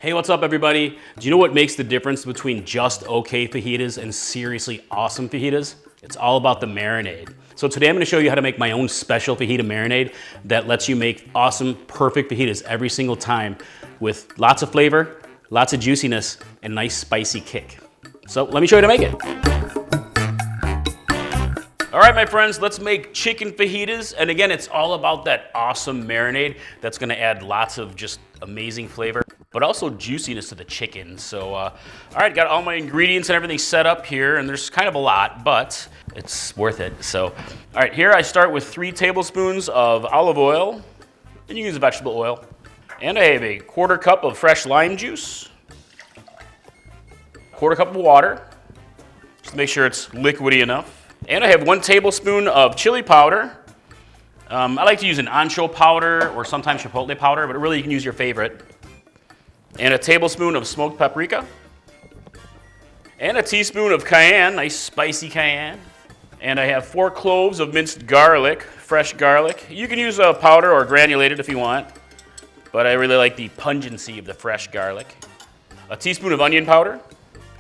Hey, what's up everybody? Do you know what makes the difference between just okay fajitas and seriously awesome fajitas? It's all about the marinade. So today I'm gonna show you how to make my own special fajita marinade that lets you make awesome, perfect fajitas every single time with lots of flavor, lots of juiciness, and nice spicy kick. So let me show you how to make it. All right, my friends, let's make chicken fajitas. And again, it's all about that awesome marinade that's gonna add lots of just amazing flavor, but also juiciness to the chicken. So, all right, got all my ingredients and everything set up here, and there's kind of a lot, but it's worth it. So, all right, here I start with 3 tablespoons of olive oil, and you can use vegetable oil. And I have a 1/4 cup of fresh lime juice, 1/4 cup of water, just to make sure it's liquidy enough. And I have 1 tablespoon of chili powder. I like to use an ancho powder or sometimes chipotle powder, but really you can use your favorite. And a tablespoon of smoked paprika. And a teaspoon of cayenne, nice spicy cayenne. And I have 4 cloves of minced garlic, fresh garlic. You can use a powder or granulated if you want, but I really like the pungency of the fresh garlic. A teaspoon of onion powder,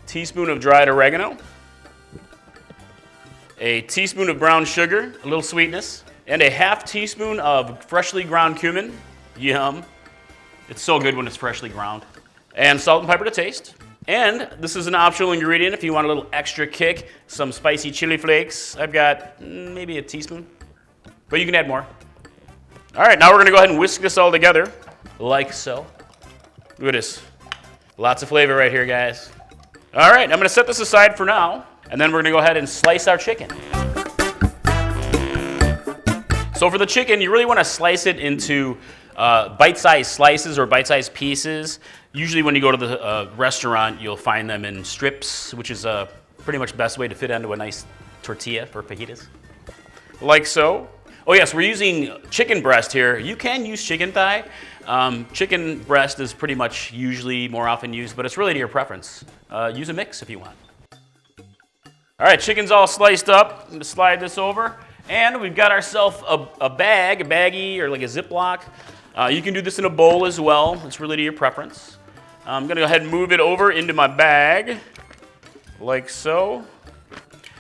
teaspoon of dried oregano, a teaspoon of brown sugar, a little sweetness, and a 1/2 teaspoon of freshly ground cumin. Yum. It's so good when it's freshly ground. And salt and pepper to taste. And this is an optional ingredient if you want a little extra kick, some spicy chili flakes. I've got maybe a teaspoon, but you can add more. All right, now we're gonna go ahead and whisk this all together, like so. Look at this. Lots of flavor right here, guys. All right, I'm gonna set this aside for now, and then we're gonna go ahead and slice our chicken. So for the chicken, you really wanna slice it into bite-sized slices or bite-sized pieces. Usually when you go to the restaurant, you'll find them in strips, which is pretty much the best way to fit into a nice tortilla for fajitas. Like so. Oh yes, we're using chicken breast here. You can use chicken thigh. Chicken breast is pretty much usually more often used, but it's really to your preference. Use a mix if you want. All right, chicken's all sliced up. I'm gonna slide this over. And we've got ourselves a bag, a baggie, or like a Ziploc. You can do this in a bowl as well. It's really to your preference. I'm gonna go ahead and move it over into my bag, like so.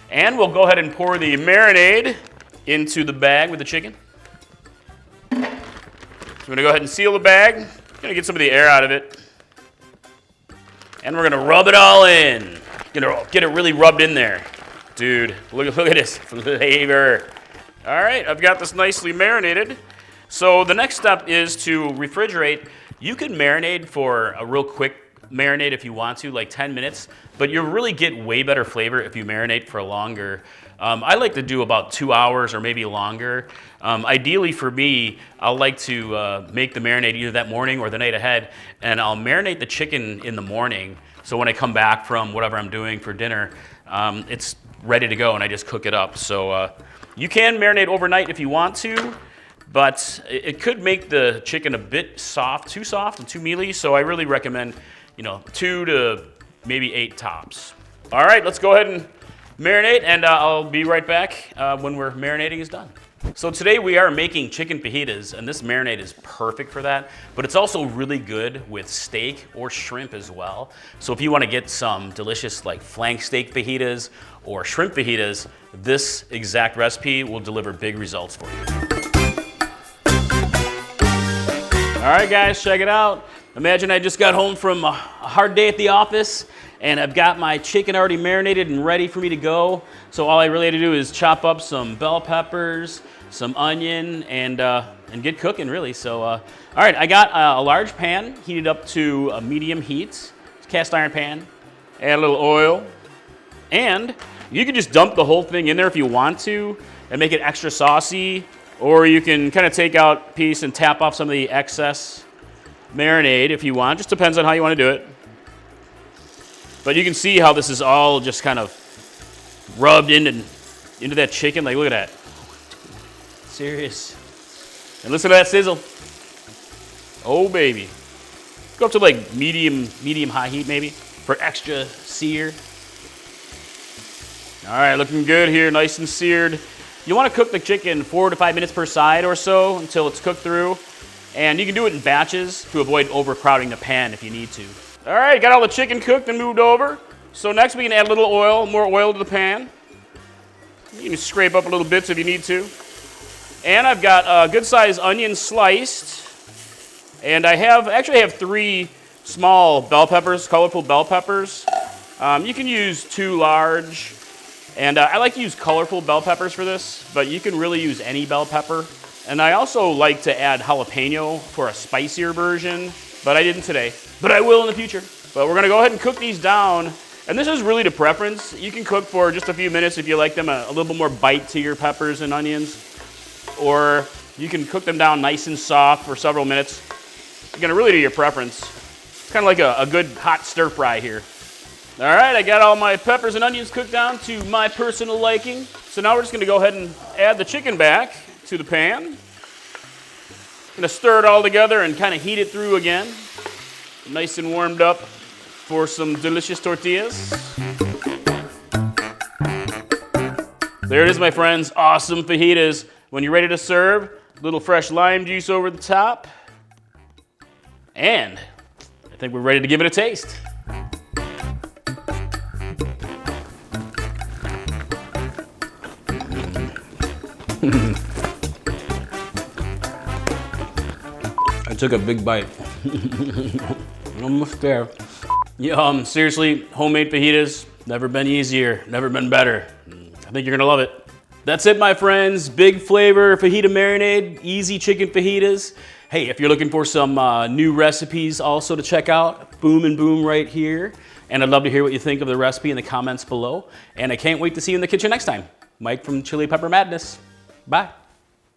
And we'll go ahead and pour the marinade into the bag with the chicken. So I'm gonna go ahead and seal the bag. Gonna get some of the air out of it. And we're gonna rub it all in. Gonna get it really rubbed in there. Dude, look at this flavor. All right, I've got this nicely marinated. So the next step is to refrigerate. You can marinate for a real quick marinade if you want to, like 10 minutes, but you'll really get way better flavor if you marinate for longer. I like to do about 2 hours or maybe longer. Ideally for me, I'll like to make the marinade either that morning or the night ahead, and I'll marinate the chicken in the morning. So when I come back from whatever I'm doing for dinner, it's ready to go and I just cook it up. So you can marinate overnight if you want to, but it could make the chicken a bit soft, too soft and too mealy. So I really recommend, 2 to maybe 8 tops. All right, let's go ahead and marinate, and I'll be right back when we're marinating is done. So today we are making chicken fajitas, and this marinade is perfect for that, but it's also really good with steak or shrimp as well. So if you want to get some delicious like flank steak fajitas or shrimp fajitas, this exact recipe will deliver big results for you. All right guys, check it out. Imagine I just got home from a hard day at the office, and I've got my chicken already marinated and ready for me to go. So all I really had to do is chop up some bell peppers, some onion, and get cooking really. So, all right, I got a large pan heated up to a medium heat, cast iron pan, add a little oil, and you can just dump the whole thing in there if you want to and make it extra saucy, or you can kind of take out a piece and tap off some of the excess marinade if you want. Just depends on how you want to do it. But you can see how this is all just kind of rubbed into that chicken. Like, look at that. Serious. And listen to that sizzle. Oh, baby. Go up to like medium high heat maybe for extra sear. All right, looking good here, nice and seared. You want to cook the chicken 4 to 5 minutes per side or so until it's cooked through. And you can do it in batches to avoid overcrowding the pan if you need to. All right, got all the chicken cooked and moved over. So next we can add a little oil, more oil to the pan. You can scrape up a little bits if you need to. And I've got a good sized onion sliced. And I actually have 3 small bell peppers, colorful bell peppers. You can use 2 large. And I like to use colorful bell peppers for this, but you can really use any bell pepper. And I also like to add jalapeno for a spicier version, but I didn't today. But I will in the future. But we're gonna go ahead and cook these down. And this is really to preference. You can cook for just a few minutes if you like them a little bit more bite to your peppers and onions. Or you can cook them down nice and soft for several minutes. Again, really to your preference. Kind of like a good hot stir fry here. All right, I got all my peppers and onions cooked down to my personal liking. So now we're just gonna go ahead and add the chicken back to the pan. Gonna stir it all together and kind of heat it through again. Nice and warmed up for some delicious tortillas. There it is, my friends, awesome fajitas. When you're ready to serve, a little fresh lime juice over the top. And I think we're ready to give it a taste. I took a big bite. Almost there. Yum, seriously, homemade fajitas, never been easier, never been better. I think you're gonna love it. That's it, my friends. Big flavor fajita marinade, easy chicken fajitas. Hey, if you're looking for some new recipes also to check out, boom and boom right here. And I'd love to hear what you think of the recipe in the comments below. And I can't wait to see you in the kitchen next time. Mike from Chili Pepper Madness. Bye.